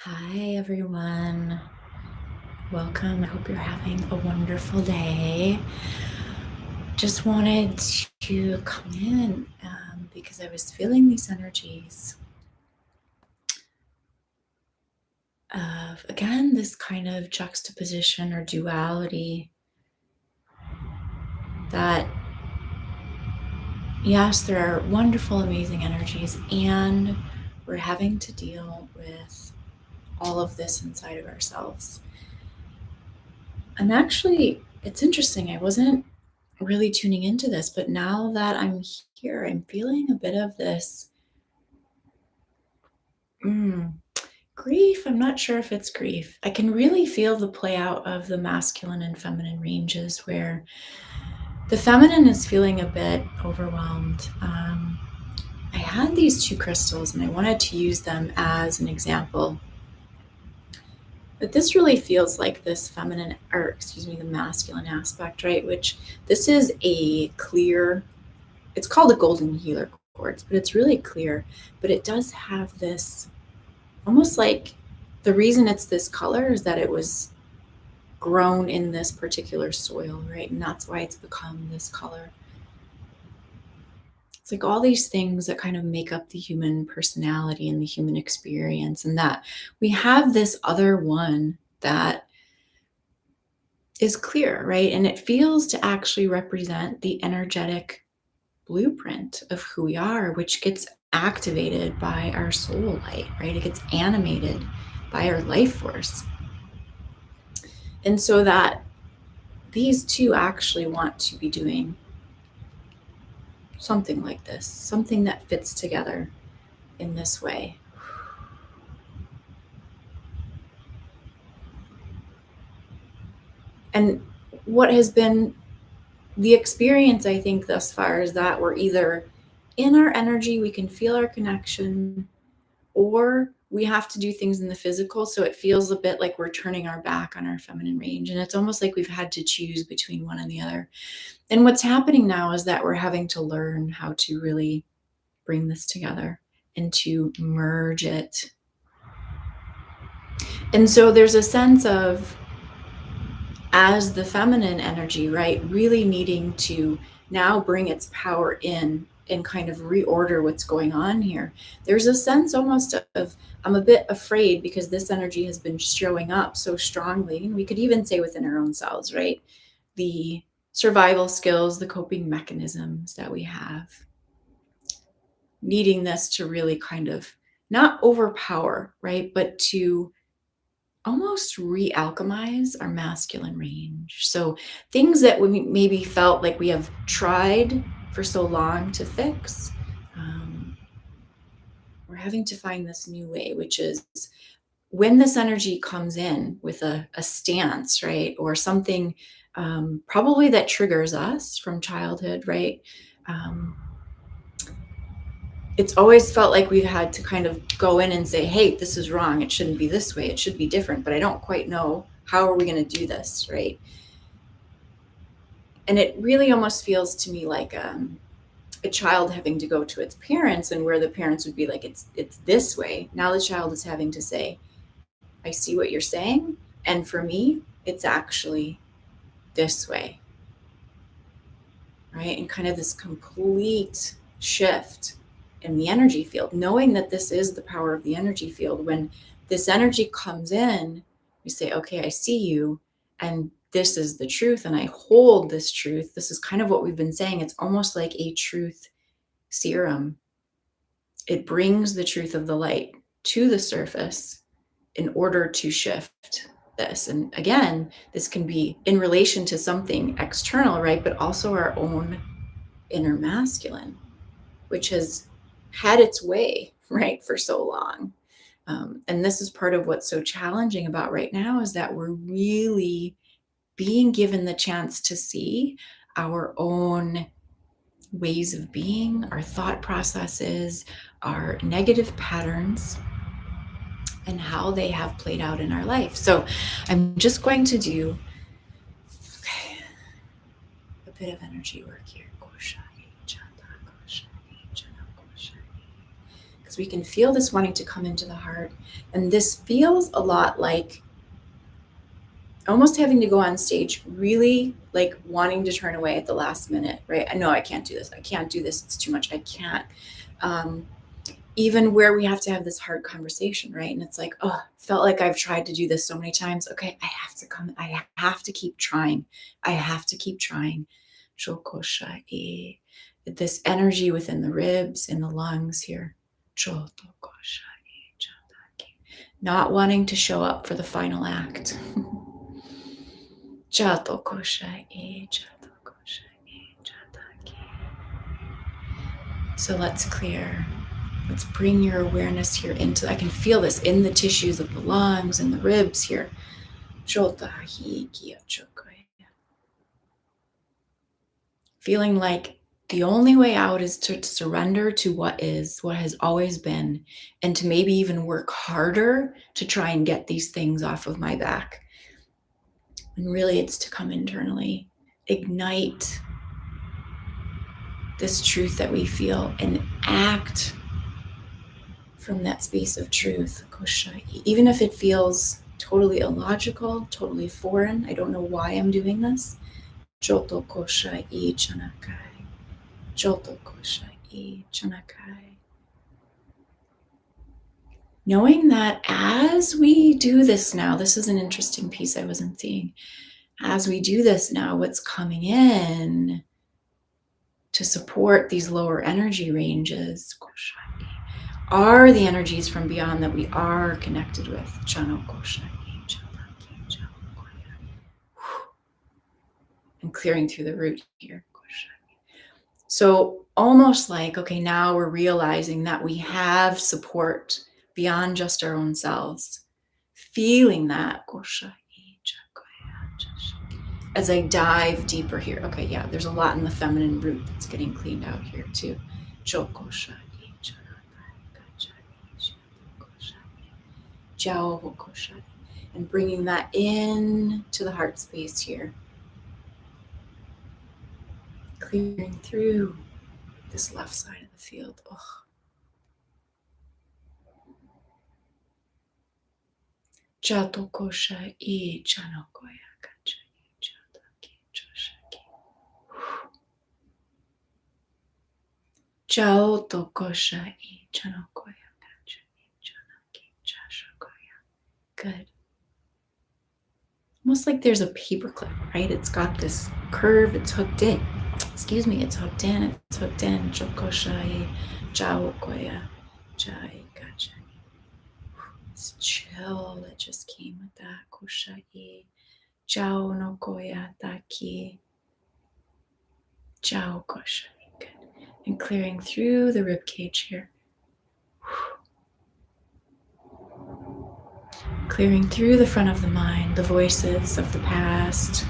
Hi, everyone. Welcome. I hope you're having a wonderful day. Just wanted to come in because I was feeling these energies of, again, this kind of juxtaposition or duality that, yes, there are wonderful, amazing energies, and we're having to deal with all of this inside of ourselves. And actually, it's interesting. I wasn't really tuning into this, but now that I'm here, I'm feeling a bit of this mm, grief. I'm not sure if it's grief. I can really feel the play out of the masculine and feminine ranges where the feminine is feeling a bit overwhelmed. I had these two crystals and I wanted to use them as an example. But this really feels like this feminine, or excuse me, the masculine aspect, right? Which this is a clear, it's called a golden healer quartz, but it's really clear. But it does have this almost like, the reason it's this color is that it was grown in this particular soil, right? And that's why it's become this color. It's like all these things that kind of make up the human personality and the human experience, and that we have this other one that is clear, right? And it feels to actually represent the energetic blueprint of who we are, which gets activated by our soul light, right? It gets animated by our life force. And so that these two actually want to be doing something like this, something that fits together in this way. And what has been the experience, I think, thus far is that we're either in our energy, we can feel our connection, or we have to do things in the physical. So it feels a bit like we're turning our back on our feminine range. And it's almost like we've had to choose between one and the other. And what's happening now is that we're having to learn how to really bring this together and to merge it. And so there's a sense of, as the feminine energy, right, really needing to now bring its power in and kind of reorder what's going on here. There's a sense almost of, I'm a bit afraid because this energy has been showing up so strongly. And we could even say within our own selves, right? The survival skills, the coping mechanisms that we have, needing this to really kind of not overpower, right? But to almost re-alchemize our masculine range. So things that we maybe felt like we have tried for so long to fix, we're having to find this new way, which is when this energy comes in with a stance, right? Or something probably that triggers us from childhood, right? Um, it's always felt like we've had to kind of go in and say, hey, this is wrong. It shouldn't be this way. It should be different, but I don't quite know how are we going to do this, right? And it really almost feels to me like a child having to go to its parents, and where the parents would be like, it's this way. Now the child is having to say, I see what you're saying, and for me, it's actually this way, right? And kind of this complete shift in the energy field, knowing that this is the power of the energy field. When this energy comes in, we say, okay, I see you, and this is the truth, and I hold this truth. This is kind of what we've been saying. It's almost like a truth serum. It brings the truth of the light to the surface in order to shift this. And again, this can be in relation to something external, right? But also our own inner masculine, which has had its way, right, for so long. And this is part of what's so challenging about right now, is that we're really being given the chance to see our own ways of being, our thought processes, our negative patterns, and how they have played out in our life. So I'm just going to do a bit of energy work here. Because we can feel this wanting to come into the heart. And this feels a lot like almost having to go on stage, really like wanting to turn away at the last minute, right? I know I can't do this. I can't do this. It's too much. I can't. Even where we have to have this hard conversation, right? And it's like, oh, felt like I've tried to do this so many times. Okay, I have to come. I have to keep trying. I have to keep trying. This energy within the ribs, in the lungs here. Not wanting to show up for the final act. So let's clear. Let's bring your awareness here into, I can feel this in the tissues of the lungs and the ribs here. Feeling like the only way out is to surrender to what is, what has always been, and to maybe even work harder to try and get these things off of my back. And really, it's to come internally, ignite this truth that we feel, and act from that space of truth. Even if it feels totally illogical, totally foreign, I don't know why I'm doing this. Joto koshai chanakai. Joto koshai chanakai. Knowing that as we do this now, this is an interesting piece I wasn't seeing. As we do this now, what's coming in to support these lower energy ranges are the energies from beyond that we are connected with. And clearing through the root here. So almost like, okay, now we're realizing that we have support beyond just our own selves. Feeling that. As I dive deeper here. Okay, yeah, there's a lot in the feminine root that's getting cleaned out here too. And bringing that in to the heart space here. Clearing through this left side of the field. Jato kosha I chano koya kacha jato ki joshaki. Jato kosha I chano koya kacha janaki jashakoya. Good. Almost like there's a paper clip, right? It's got this curve, it's hooked in. Excuse me, it's hooked in, Jokoshai, Jaokoya, Jai Gacha. This chill that just came with that. Koshai, Jao no Koya Taki, Jao Koshai. Good. And clearing through the rib cage here. Clearing through the front of the mind, the voices of the past,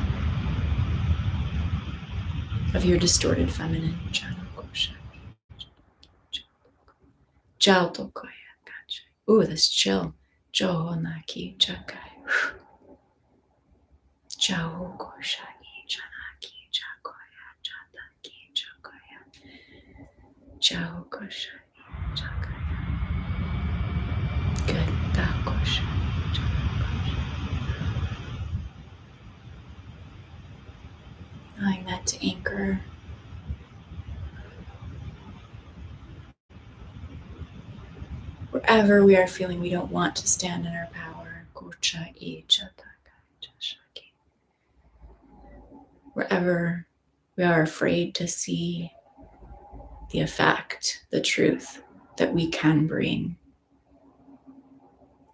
of your distorted feminine. Ooh, this chill. Johonaki Chakai. Jao Koshai Janaki Jakoya Jataki Jakoya. Jao Koshai Jakaya. Good. Da Koshai. Allowing that to anchor. Wherever we are feeling we don't want to stand in our power. Wherever we are afraid to see the effect, the truth that we can bring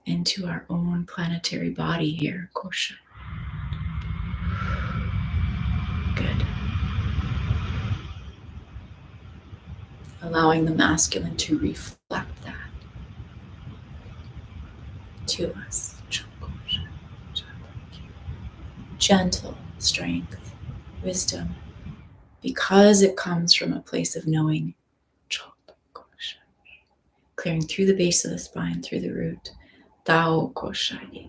into our own planetary body here. Good. Allowing the masculine to reflect that to us. Gentle strength, wisdom, because it comes from a place of knowing. Clearing through the base of the spine, through the root. Tao Koshai.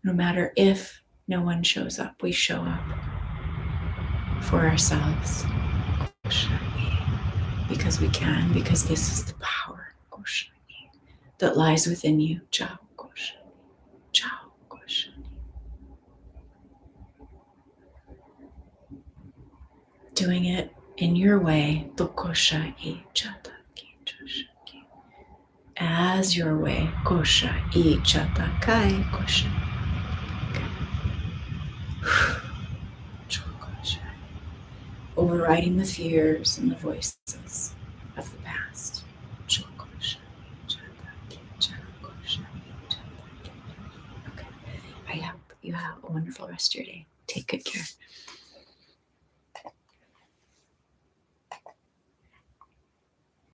No matter if no one shows up, we show up for ourselves. Because we can, because this is the power that lies within you. Doing it in your way. As your way. Overriding the fears and the voices of the past. Okay. I hope you have a wonderful rest of your day. Take good care.